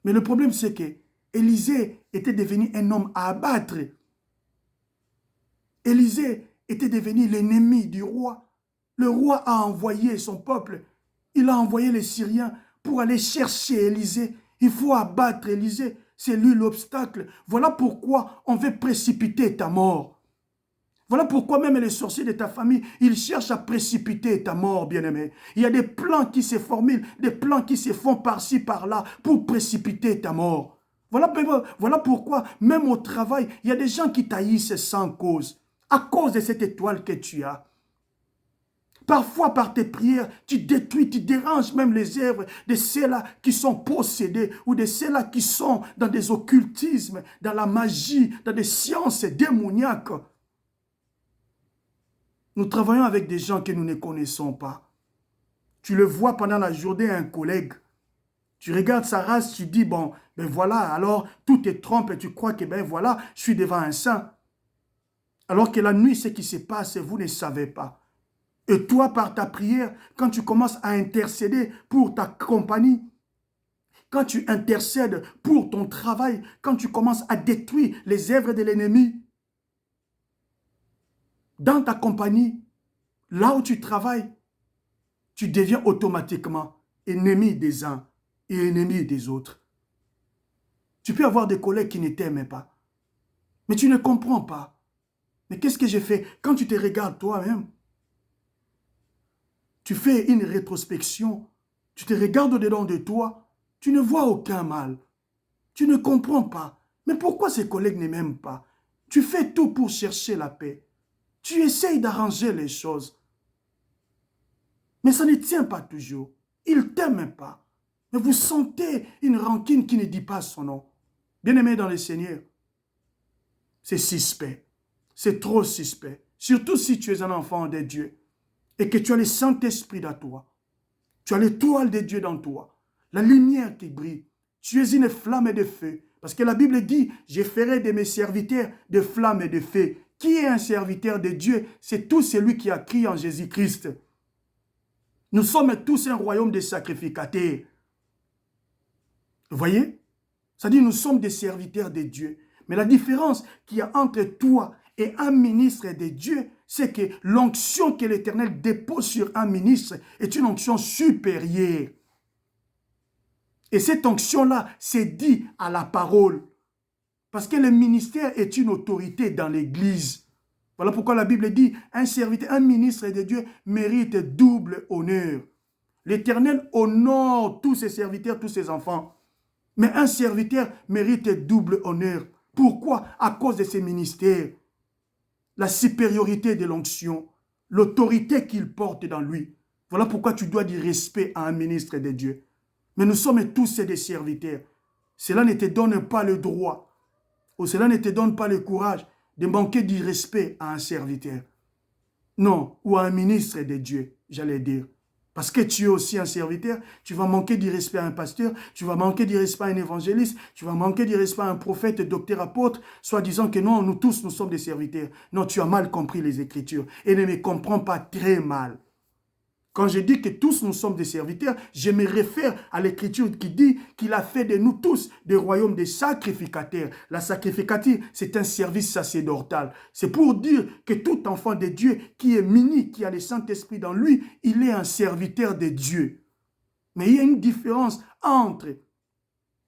Mais le problème, c'est que Élisée était devenu un homme à abattre. Élisée était devenu l'ennemi du roi. Le roi a envoyé son peuple. Il a envoyé les Syriens pour aller chercher Élisée. Il faut abattre Élisée. C'est lui l'obstacle. Voilà pourquoi on veut précipiter ta mort. Voilà pourquoi même les sorciers de ta famille, ils cherchent à précipiter ta mort, bien-aimé. Il y a des plans qui se formulent, des plans qui se font par-ci, par-là, pour précipiter ta mort. Voilà pourquoi, même au travail, il y a des gens qui t'haïssent sans cause, à cause de cette étoile que tu as. Parfois, par tes prières, tu détruis, tu déranges même les œuvres de ceux-là qui sont possédés ou de ceux-là qui sont dans des occultismes, dans la magie, dans des sciences démoniaques. Nous travaillons avec des gens que nous ne connaissons pas. Tu le vois pendant la journée, un collègue. Tu regardes sa race, tu dis, bon, ben voilà, alors tout te trompe et tu crois que, ben voilà, je suis devant un saint. Alors que la nuit, ce qui se passe, vous ne savez pas. Et toi, par ta prière, quand tu commences à intercéder pour ta compagnie, quand tu intercèdes pour ton travail, quand tu commences à détruire les œuvres de l'ennemi, dans ta compagnie, là où tu travailles, tu deviens automatiquement ennemi des uns et ennemi des autres. Tu peux avoir des collègues qui ne t'aiment pas, mais tu ne comprends pas. Mais qu'est-ce que j'ai fait? Quand tu te regardes toi-même, tu fais une rétrospection, tu te regardes au-dedans de toi, tu ne vois aucun mal. Tu ne comprends pas. Mais pourquoi ces collègues ne m'aiment pas? Tu fais tout pour chercher la paix. Tu essayes d'arranger les choses. Mais ça ne tient pas toujours. Ils ne t'aiment pas. Mais vous sentez une rancune qui ne dit pas son nom. Bien-aimé dans le Seigneur, c'est suspect. C'est trop suspect. Surtout si tu es un enfant de Dieu et que tu as le Saint-Esprit dans toi. Tu as l'étoile de Dieu dans toi. La lumière qui brille. Tu es une flamme de feu. Parce que la Bible dit, je ferai de mes serviteurs de flammes et de feu. Qui est un serviteur de Dieu? C'est tout celui qui a crié en Jésus-Christ. Nous sommes tous un royaume de sacrificateurs. Vous voyez? C'est-à-dire nous sommes des serviteurs de Dieu. Mais la différence qu'il y a entre toi et un ministre de Dieu, c'est que l'onction que l'Éternel dépose sur un ministre est une onction supérieure. Et cette onction-là, c'est dit à la parole. Parce que le ministère est une autorité dans l'Église. Voilà pourquoi la Bible dit, un serviteur, un ministre de Dieu mérite double honneur. L'Éternel honore tous ses serviteurs, tous ses enfants. Mais un serviteur mérite double honneur. Pourquoi? À cause de ses ministères. La supériorité de l'onction, l'autorité qu'il porte dans lui. Voilà pourquoi tu dois dire respect à un ministre de Dieu. Mais nous sommes tous des serviteurs. Cela ne te donne pas le droit, ou cela ne te donne pas le courage de manquer du respect à un serviteur. Non, ou à un ministre de Dieu, j'allais dire. Parce que tu es aussi un serviteur, tu vas manquer du respect à un pasteur, tu vas manquer du respect à un évangéliste, tu vas manquer du respect à un prophète, docteur, apôtre, soit disant que non, nous tous, nous sommes des serviteurs. Non, tu as mal compris les Écritures et ne me comprends pas très mal. Quand je dis que tous nous sommes des serviteurs, je me réfère à l'Écriture qui dit qu'il a fait de nous tous des royaumes des sacrificateurs. La sacrificature, c'est un service sacerdotal. C'est pour dire que tout enfant de Dieu qui est muni, qui a le Saint-Esprit dans lui, il est un serviteur de Dieu. Mais il y a une différence entre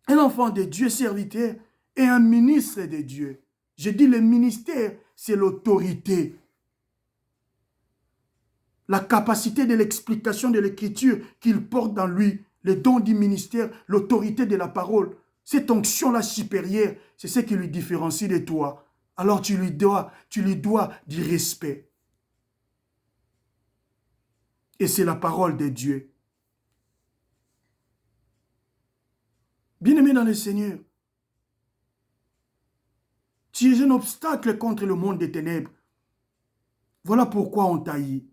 Un enfant de Dieu serviteur et un ministre de Dieu. Je dis le ministère, c'est l'autorité. La capacité de l'explication de l'écriture qu'il porte dans lui, le don du ministère, l'autorité de la parole. Cette onction-là supérieure, c'est ce qui lui différencie de toi. Alors tu lui dois du respect. Et c'est la parole de Dieu. Bien-aimé dans le Seigneur, tu es un obstacle contre le monde des ténèbres. Voilà pourquoi on t'haït.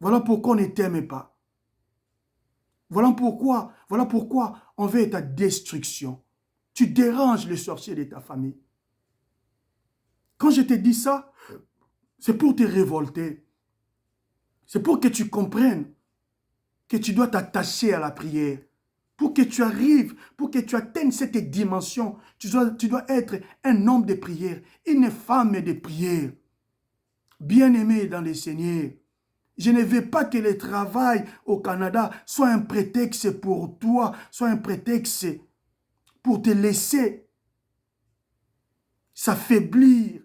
Voilà pourquoi on ne t'aime pas. Voilà pourquoi on veut ta destruction. Tu déranges les sorciers de ta famille. Quand je te dis ça, c'est pour te révolter. C'est pour que tu comprennes que tu dois t'attacher à la prière. Pour que tu arrives, pour que tu atteignes cette dimension, tu dois être un homme de prière, une femme de prière. Bien-aimé dans le Seigneur, je ne veux pas que le travail au Canada soit un prétexte pour toi, soit un prétexte pour te laisser s'affaiblir.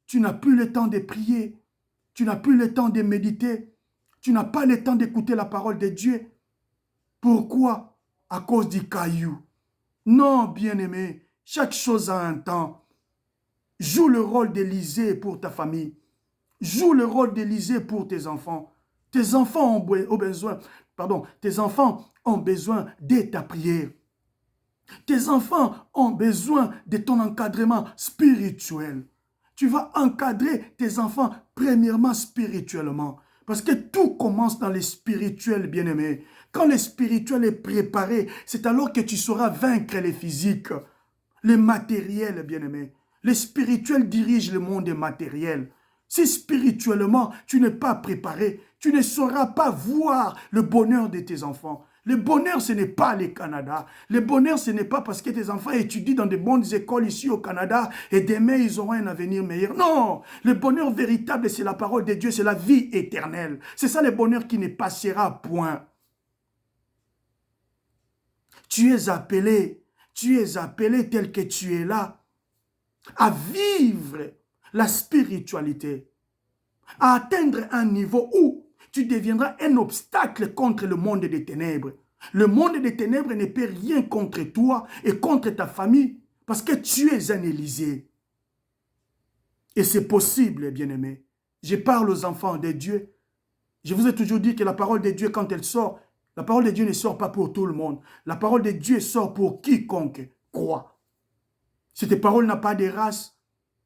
Tu n'as plus le temps de prier, tu n'as plus le temps de méditer, tu n'as pas le temps d'écouter la parole de Dieu. Pourquoi? À cause du caillou. Non, bien-aimé, chaque chose a un temps. Joue le rôle d'Élysée pour ta famille. Joue le rôle d'Élysée pour tes enfants. Tes enfants tes enfants ont besoin de ta prière. Tes enfants ont besoin de ton encadrement spirituel. Tu vas encadrer tes enfants premièrement spirituellement. Parce que tout commence dans le spirituel, bien-aimé. Quand le spirituel est préparé, c'est alors que tu sauras vaincre les physiques, les matériels, bien-aimé. Le spirituel dirige le monde matériel. Si spirituellement tu n'es pas préparé, tu ne sauras pas voir le bonheur de tes enfants. Le bonheur, ce n'est pas le Canada. Le bonheur, ce n'est pas parce que tes enfants étudient dans de bonnes écoles ici au Canada et demain, ils auront un avenir meilleur. Non, le bonheur véritable, c'est la parole de Dieu, c'est la vie éternelle. C'est ça le bonheur qui ne passera point. Tu es appelé tel que tu es là, à vivre la spiritualité, à atteindre un niveau où tu deviendras un obstacle contre le monde des ténèbres. Le monde des ténèbres ne peut rien contre toi et contre ta famille parce que tu es un Élysée. Et c'est possible, bien-aimés. Je parle aux enfants de Dieu. Je vous ai toujours dit que la parole de Dieu, quand elle sort, la parole de Dieu ne sort pas pour tout le monde. La parole de Dieu sort pour quiconque croit. Cette parole n'a pas de race.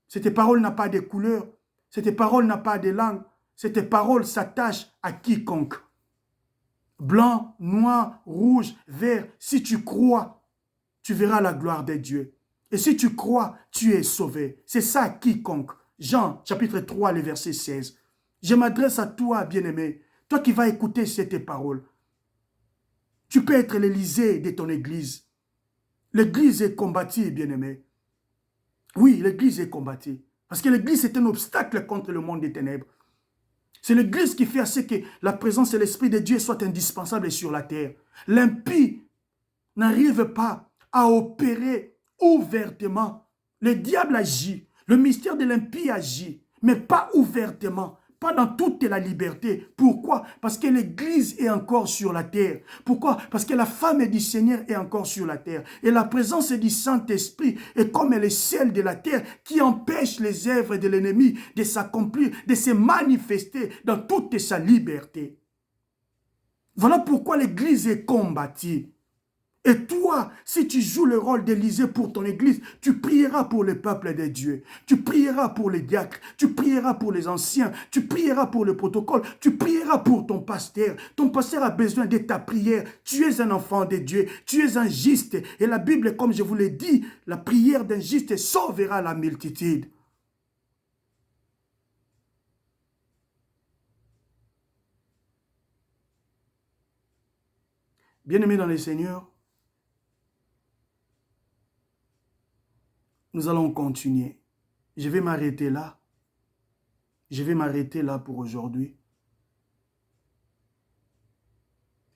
Cette parole n'a pas de couleur. Cette parole n'a pas de langue. Cette parole s'attache à quiconque. Blanc, noir, rouge, vert. Si tu crois, tu verras la gloire de Dieu. Et si tu crois, tu es sauvé. C'est ça quiconque. Jean, chapitre 3, le verset 16. Je m'adresse à toi, bien-aimé. Toi qui vas écouter cette parole. Tu peux être l'Élysée de ton église. L'église est combattue, bien-aimé. Oui, l'église est combattue. Parce que l'église est un obstacle contre le monde des ténèbres. C'est l'église qui fait à ce que la présence et l'esprit de Dieu soient indispensables sur la terre. L'impie n'arrive pas à opérer ouvertement. Le diable agit. Le mystère de l'impie agit. Mais pas ouvertement. Pas dans toute la liberté. Pourquoi? Parce que l'église est encore sur la terre. Pourquoi? Parce que la femme du Seigneur est encore sur la terre. Et la présence du Saint-Esprit est comme elle est celle de la terre qui empêche les œuvres de l'ennemi de s'accomplir, de se manifester dans toute sa liberté. Voilà pourquoi l'église est combattue. Et toi, si tu joues le rôle d'Élysée pour ton église, tu prieras pour le peuple de Dieu. Tu prieras pour les diacres, tu prieras pour les anciens, tu prieras pour le protocole, tu prieras pour ton pasteur. Ton pasteur a besoin de ta prière. Tu es un enfant de Dieu, tu es un juste. Et la Bible, comme je vous l'ai dit, la prière d'un juste sauvera la multitude. Bien-aimés dans le Seigneur, nous allons continuer. Je vais m'arrêter là. Je vais m'arrêter là pour aujourd'hui.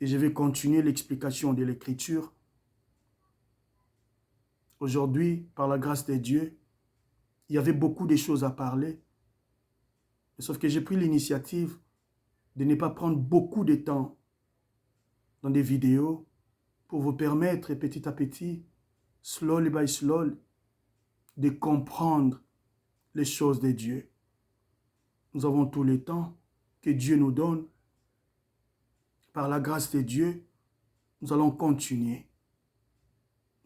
Et je vais continuer l'explication de l'Écriture Aujourd'hui, par la grâce de Dieu, il y avait beaucoup de choses à parler. Sauf que j'ai pris l'initiative de ne pas prendre beaucoup de temps dans des vidéos pour vous permettre petit à petit, slowly by slowly, de comprendre les choses de Dieu. Nous avons tout le temps que Dieu nous donne. Par la grâce de Dieu, nous allons continuer.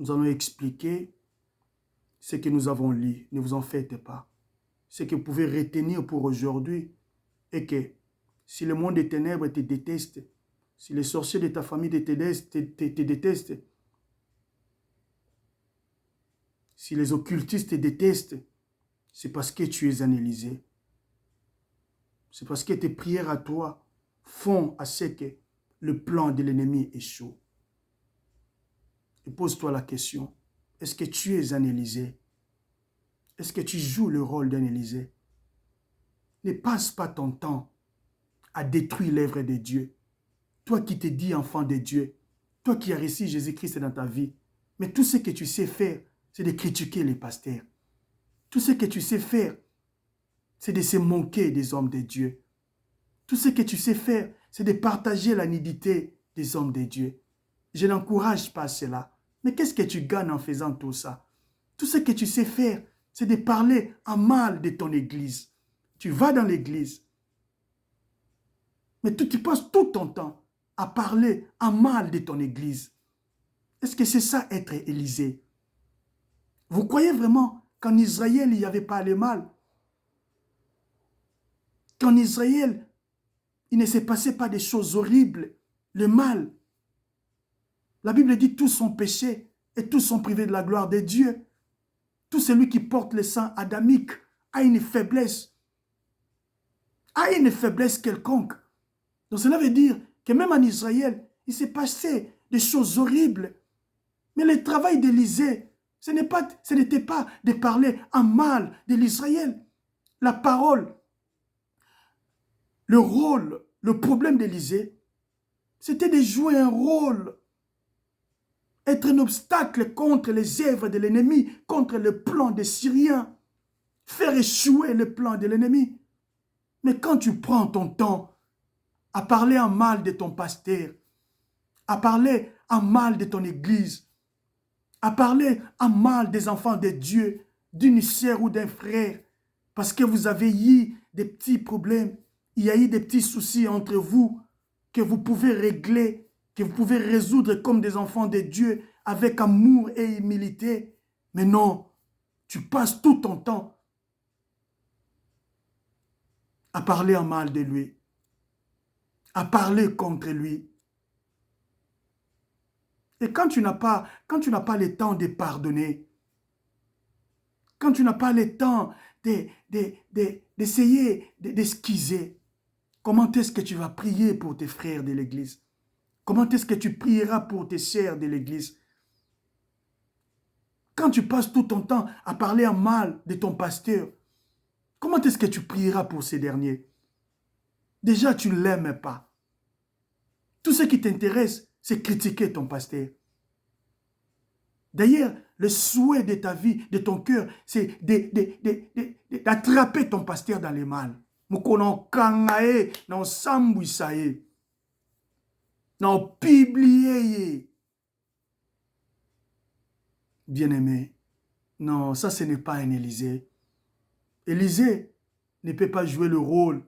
Nous allons expliquer ce que nous avons lu. Ne vous en faites pas. Ce que vous pouvez retenir pour aujourd'hui est que si le monde des ténèbres te déteste, si les sorciers de ta famille te détestent, si les occultistes te détestent, c'est parce que tu es un Élysée. C'est parce que tes prières à toi font à ce que le plan de l'ennemi échoue. Et pose-toi la question, est-ce que tu es un Élysée? Est-ce que tu joues le rôle d'un Élysée? Ne passe pas ton temps à détruire l'œuvre de Dieu. Toi qui te dis enfant de Dieu, toi qui as reçu Jésus-Christ dans ta vie, mais tout ce que tu sais faire, c'est de critiquer les pasteurs. Tout ce que tu sais faire, c'est de se moquer des hommes de Dieu. Tout ce que tu sais faire, c'est de partager la nudité des hommes de Dieu. Je n'encourage pas cela. Mais qu'est-ce que tu gagnes en faisant tout ça? Tout ce que tu sais faire, c'est de parler en mal de ton église. Tu vas dans l'église, mais tu passes tout ton temps à parler en mal de ton église. Est-ce que c'est ça être Élysée? Vous croyez vraiment qu'en Israël, il n'y avait pas le mal? Qu'en Israël, il ne se passait pas des choses horribles, le mal? La Bible dit tous sont péchés et tous sont privés de la gloire de Dieu. Tout celui qui porte le sang adamique a une faiblesse quelconque. Donc cela veut dire que même en Israël, il s'est passé des choses horribles. Mais le travail d'Élisée, ce n'était pas de parler en mal de l'Israël. La parole, le rôle, le problème d'Élisée, c'était de jouer un rôle, être un obstacle contre les œuvres de l'ennemi, contre le plan des Syriens, faire échouer le plan de l'ennemi. Mais quand tu prends ton temps à parler en mal de ton pasteur, à parler en mal de ton église, à parler en mal des enfants de Dieu, d'une sœur ou d'un frère, parce que vous avez eu des petits problèmes, il y a eu des petits soucis entre vous que vous pouvez régler, que vous pouvez résoudre comme des enfants de Dieu avec amour et humilité. Mais non, tu passes tout ton temps à parler en mal de lui, à parler contre lui. Et quand tu n'as pas le temps de pardonner, quand tu n'as pas le temps d'essayer d'esquiser, comment est-ce que tu vas prier pour tes frères de l'église? Comment est-ce que tu prieras pour tes sœurs de l'église? Quand tu passes tout ton temps à parler en mal de ton pasteur, comment est-ce que tu prieras pour ces derniers? Déjà, tu ne l'aimes pas. Tout ce qui t'intéresse, c'est critiquer ton pasteur. D'ailleurs, le souhait de ta vie, de ton cœur, c'est d'attraper ton pasteur dans les mal. Mukono kangae, non sambuisae, non piblié. Bien-aimé, non, ça ce n'est pas un Élysée. Élysée ne peut pas jouer le rôle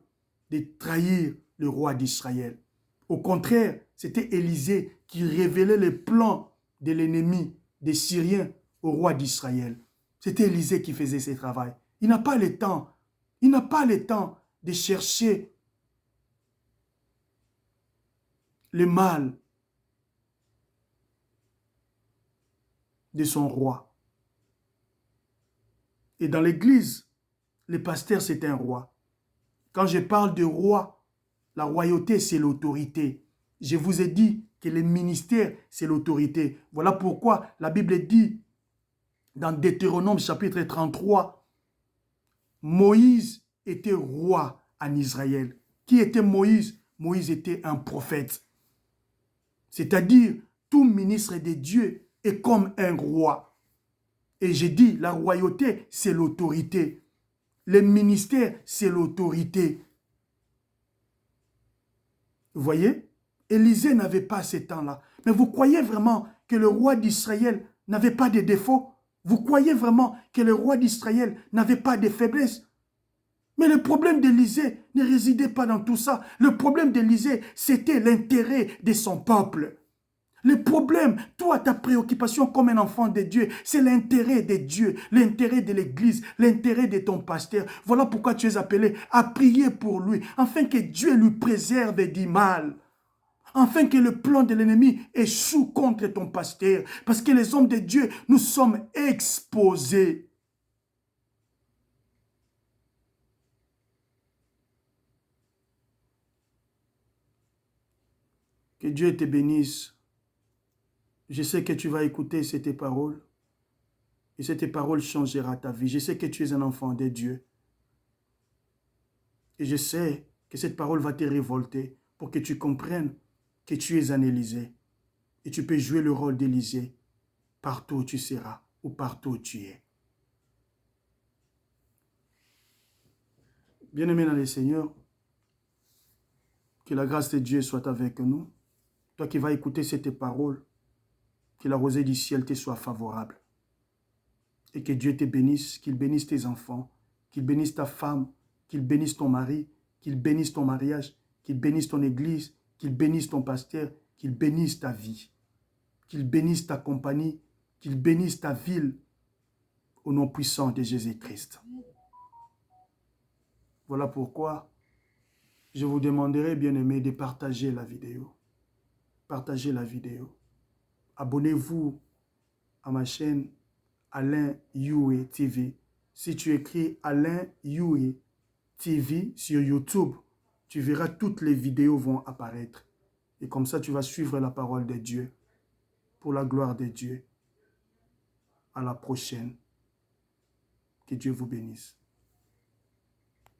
de trahir le roi d'Israël. Au contraire, c'était Élysée qui révélait les plans de l'ennemi des Syriens au roi d'Israël. C'était Élysée qui faisait ce travail. Il n'a pas le temps. Il n'a pas le temps de chercher le mal de son roi. Et dans l'église, le pasteur, c'est un roi. Quand je parle de roi, la royauté, c'est l'autorité. Je vous ai dit que le ministère, c'est l'autorité. Voilà pourquoi la Bible dit, dans Deutéronome chapitre 33, Moïse était roi en Israël. Qui était Moïse? Moïse était un prophète. C'est-à-dire, tout ministre de Dieu est comme un roi. Et j'ai dit, la royauté, c'est l'autorité. Les ministères, c'est l'autorité. Vous voyez? Élisée n'avait pas ces temps-là. Mais vous croyez vraiment que le roi d'Israël n'avait pas de défauts? Vous croyez vraiment que le roi d'Israël n'avait pas de faiblesses? Mais le problème d'Élisée ne résidait pas dans tout ça. Le problème d'Élisée, c'était l'intérêt de son peuple. Le problème, toi, ta préoccupation comme un enfant de Dieu, c'est l'intérêt de Dieu, l'intérêt de l'Église, l'intérêt de ton pasteur. Voilà pourquoi tu es appelé à prier pour lui, afin que Dieu lui préserve du mal. Afin que le plan de l'ennemi échoue contre ton pasteur. Parce que les hommes de Dieu, nous sommes exposés. Que Dieu te bénisse. Je sais que tu vas écouter ces paroles. Et cette parole changera ta vie. Je sais que tu es un enfant de Dieu. Et je sais que cette parole va te révolter pour que tu comprennes que tu es un Élisée. Et tu peux jouer le rôle d'Élisée partout où tu seras ou partout où tu es. Bien-aimé dans le Seigneur, que la grâce de Dieu soit avec nous. Toi qui vas écouter cette parole, que la rosée du ciel te soit favorable. Et que Dieu te bénisse, qu'il bénisse tes enfants, qu'il bénisse ta femme, qu'il bénisse ton mari, qu'il bénisse ton mariage, qu'il bénisse ton église, qu'il bénisse ton pasteur, qu'il bénisse ta vie, qu'il bénisse ta compagnie, qu'il bénisse ta ville, au nom puissant de Jésus-Christ. Voilà pourquoi je vous demanderai, bien-aimés, de partager la vidéo. Partagez la vidéo. Abonnez-vous à ma chaîne Alain Youé TV. Si tu écris Alain Youé TV sur YouTube, tu verras toutes les vidéos vont apparaître. Et comme ça, tu vas suivre la parole de Dieu pour la gloire de Dieu. À la prochaine. Que Dieu vous bénisse.